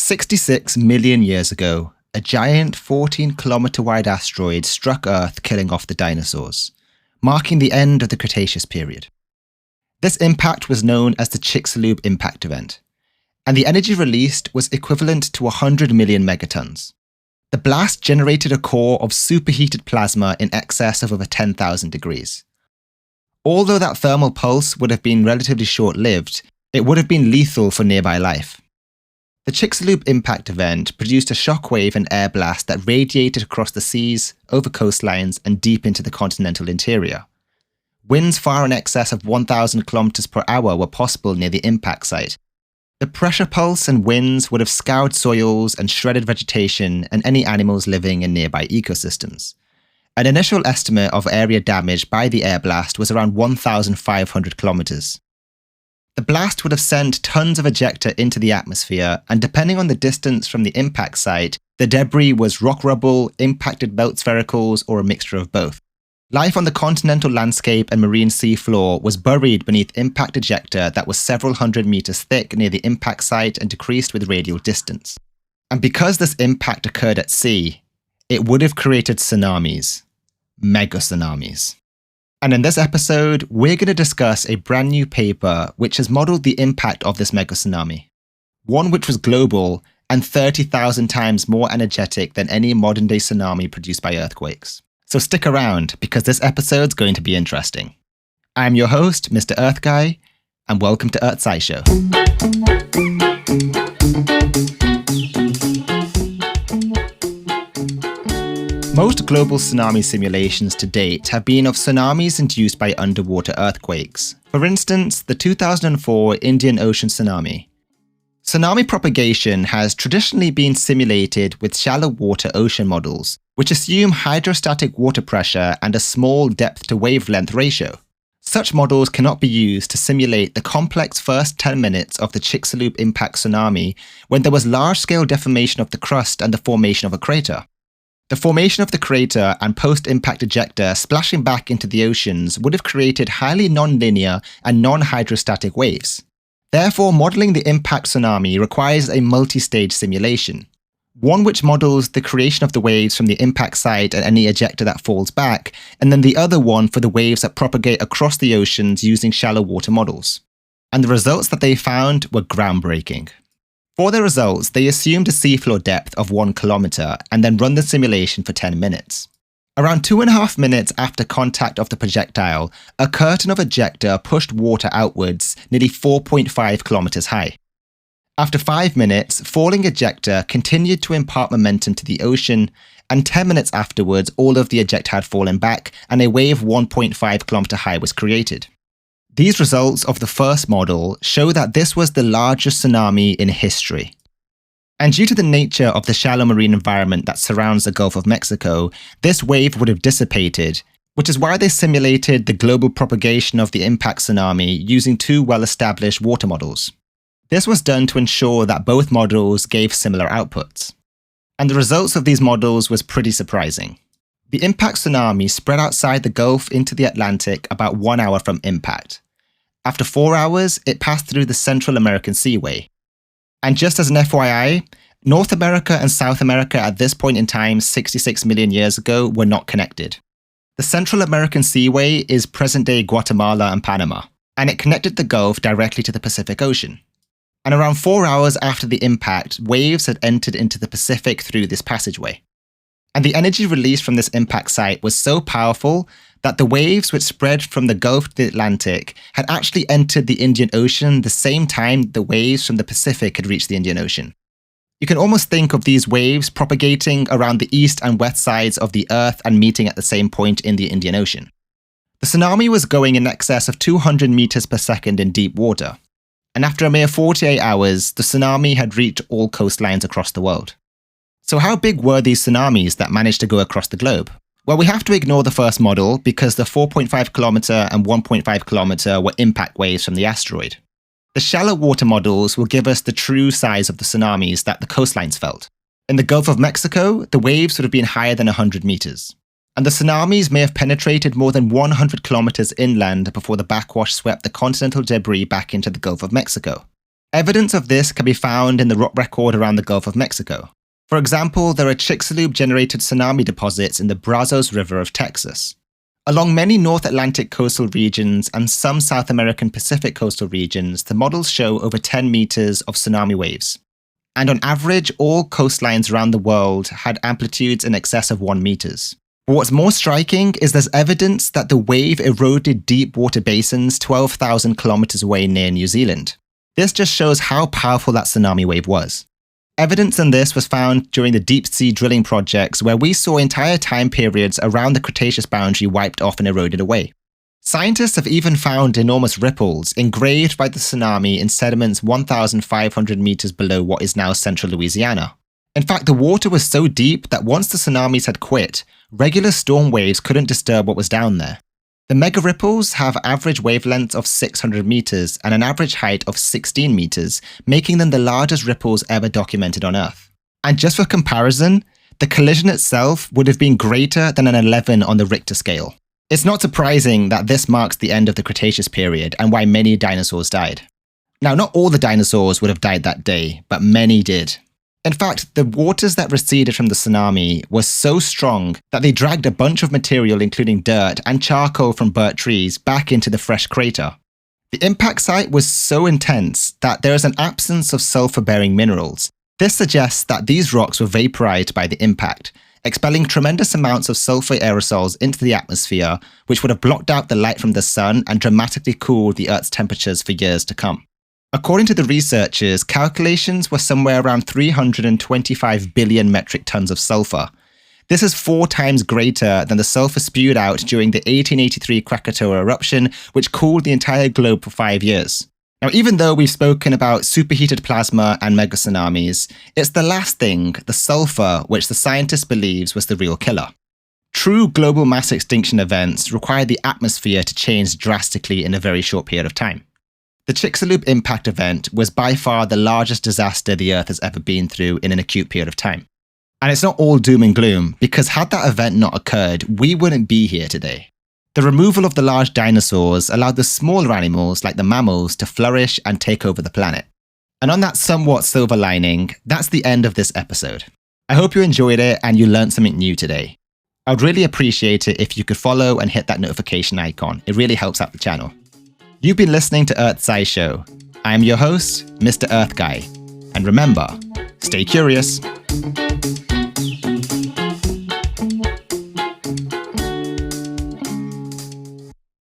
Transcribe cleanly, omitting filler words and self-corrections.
66 million years ago, a giant 14-kilometer-wide asteroid struck Earth, killing off the dinosaurs, marking the end of the Cretaceous period. This impact was known as the Chicxulub impact event, and the energy released was equivalent to 100 million megatons. The blast generated a core of superheated plasma in excess of over 10,000 degrees. Although that thermal pulse would have been relatively short-lived, it would have been lethal for nearby life. The Chicxulub impact event produced a shockwave and air blast that radiated across the seas, over coastlines, and deep into the continental interior. Winds far in excess of 1,000 kilometers per hour were possible near the impact site. The pressure pulse and winds would have scoured soils and shredded vegetation and any animals living in nearby ecosystems. An initial estimate of area damaged by the air blast was around 1,500 kilometers. The blast would have sent tons of ejecta into the atmosphere, and depending on the distance from the impact site, the debris was rock rubble, impacted melt sphericals, or a mixture of both. Life on the continental landscape and marine seafloor was buried beneath impact ejecta that was several hundred meters thick near the impact site and decreased with radial distance. And because this impact occurred at sea, it would have created tsunamis, mega tsunamis. And in this episode, we're going to discuss a brand new paper which has modeled the impact of this mega tsunami. One which was global and 30,000 times more energetic than any modern day tsunami produced by earthquakes. So stick around because this episode's going to be interesting. I'm your host, MrEarthGuy, and welcome to Earth SciShow. Most global tsunami simulations to date have been of tsunamis induced by underwater earthquakes. For instance, the 2004 Indian Ocean tsunami. Tsunami propagation has traditionally been simulated with shallow water ocean models, which assume hydrostatic water pressure and a small depth-to-wavelength ratio. Such models cannot be used to simulate the complex first 10 minutes of the Chicxulub impact tsunami when there was large-scale deformation of the crust and the formation of a crater. The formation of the crater and post-impact ejecta splashing back into the oceans would have created highly non-linear and non-hydrostatic waves. Therefore, modeling the impact tsunami requires a multi-stage simulation. One which models the creation of the waves from the impact site and any ejecta that falls back, and then the other one for the waves that propagate across the oceans using shallow water models. And the results that they found were groundbreaking. For their results, they assumed a seafloor depth of 1 kilometer and then run the simulation for 10 minutes. Around 2.5 minutes after contact of the projectile, a curtain of ejecta pushed water outwards nearly 4.5 kilometers high. After 5 minutes, falling ejecta continued to impart momentum to the ocean, and 10 minutes afterwards, all of the ejecta had fallen back and a wave 1.5 kilometer high was created. These results of the first model show that this was the largest tsunami in history. And due to the nature of the shallow marine environment that surrounds the Gulf of Mexico, this wave would have dissipated, which is why they simulated the global propagation of the impact tsunami using two well-established water models. This was done to ensure that both models gave similar outputs. And the results of these models was pretty surprising. The impact tsunami spread outside the Gulf into the Atlantic about 1 hour from impact. After 4 hours, it passed through the Central American Seaway. And just as an FYI, North America and South America at this point in time, 66 million years ago, were not connected. The Central American Seaway is present-day Guatemala and Panama, and it connected the Gulf directly to the Pacific Ocean. And around 4 hours after the impact, waves had entered into the Pacific through this passageway. And the energy released from this impact site was so powerful that the waves which spread from the Gulf to the Atlantic had actually entered the Indian Ocean the same time the waves from the Pacific had reached the Indian Ocean. You can almost think of these waves propagating around the east and west sides of the Earth and meeting at the same point in the Indian Ocean. The tsunami was going in excess of 200 meters per second in deep water. And after a mere 48 hours, the tsunami had reached all coastlines across the world. So how big were these tsunamis that managed to go across the globe? Well, we have to ignore the first model because the 4.5 kilometer and 1.5 kilometer were impact waves from the asteroid. The shallow water models will give us the true size of the tsunamis that the coastlines felt. In the Gulf of Mexico, the waves would have been higher than 100 meters. And the tsunamis may have penetrated more than 100 kilometers inland before the backwash swept the continental debris back into the Gulf of Mexico. Evidence of this can be found in the rock record around the Gulf of Mexico. For example, there are Chicxulub-generated tsunami deposits in the Brazos River of Texas. Along many North Atlantic coastal regions and some South American Pacific coastal regions, the models show over 10 meters of tsunami waves. And on average, all coastlines around the world had amplitudes in excess of 1 meters. But what's more striking is there's evidence that the wave eroded deep water basins 12,000 kilometers away near New Zealand. This just shows how powerful that tsunami wave was. Evidence on this was found during the deep sea drilling projects where we saw entire time periods around the Cretaceous boundary wiped off and eroded away. Scientists have even found enormous ripples engraved by the tsunami in sediments 1,500 meters below what is now central Louisiana. In fact, the water was so deep that once the tsunamis had quit, regular storm waves couldn't disturb what was down there. The mega ripples have average wavelengths of 600 meters and an average height of 16 meters, making them the largest ripples ever documented on Earth. And just for comparison, the collision itself would have been greater than an 11 on the Richter scale. It's not surprising that this marks the end of the Cretaceous period and why many dinosaurs died. Now, not all the dinosaurs would have died that day, but many did. In fact, the waters that receded from the tsunami were so strong that they dragged a bunch of material, including dirt and charcoal from burnt trees, back into the fresh crater. The impact site was so intense that there is an absence of sulfur-bearing minerals. This suggests that these rocks were vaporized by the impact, expelling tremendous amounts of sulfur aerosols into the atmosphere, which would have blocked out the light from the sun and dramatically cooled the Earth's temperatures for years to come. According to the researchers, calculations were somewhere around 325 billion metric tons of sulfur. This is 4 times greater than the sulfur spewed out during the 1883 Krakatoa eruption, which cooled the entire globe for 5 years. Now, even though we've spoken about superheated plasma and mega tsunamis, it's the last thing, the sulfur, which the scientist believes was the real killer. True global mass extinction events require the atmosphere to change drastically in a very short period of time. The Chicxulub impact event was by far the largest disaster the Earth has ever been through in an acute period of time. And it's not all doom and gloom, because had that event not occurred, we wouldn't be here today. The removal of the large dinosaurs allowed the smaller animals, like the mammals, to flourish and take over the planet. And on that somewhat silver lining, that's the end of this episode. I hope you enjoyed it and you learned something new today. I'd really appreciate it if you could follow and hit that notification icon. It really helps out the channel. You've been listening to Earth SciShow. I'm your host, MrEarthGuy. And remember, stay curious.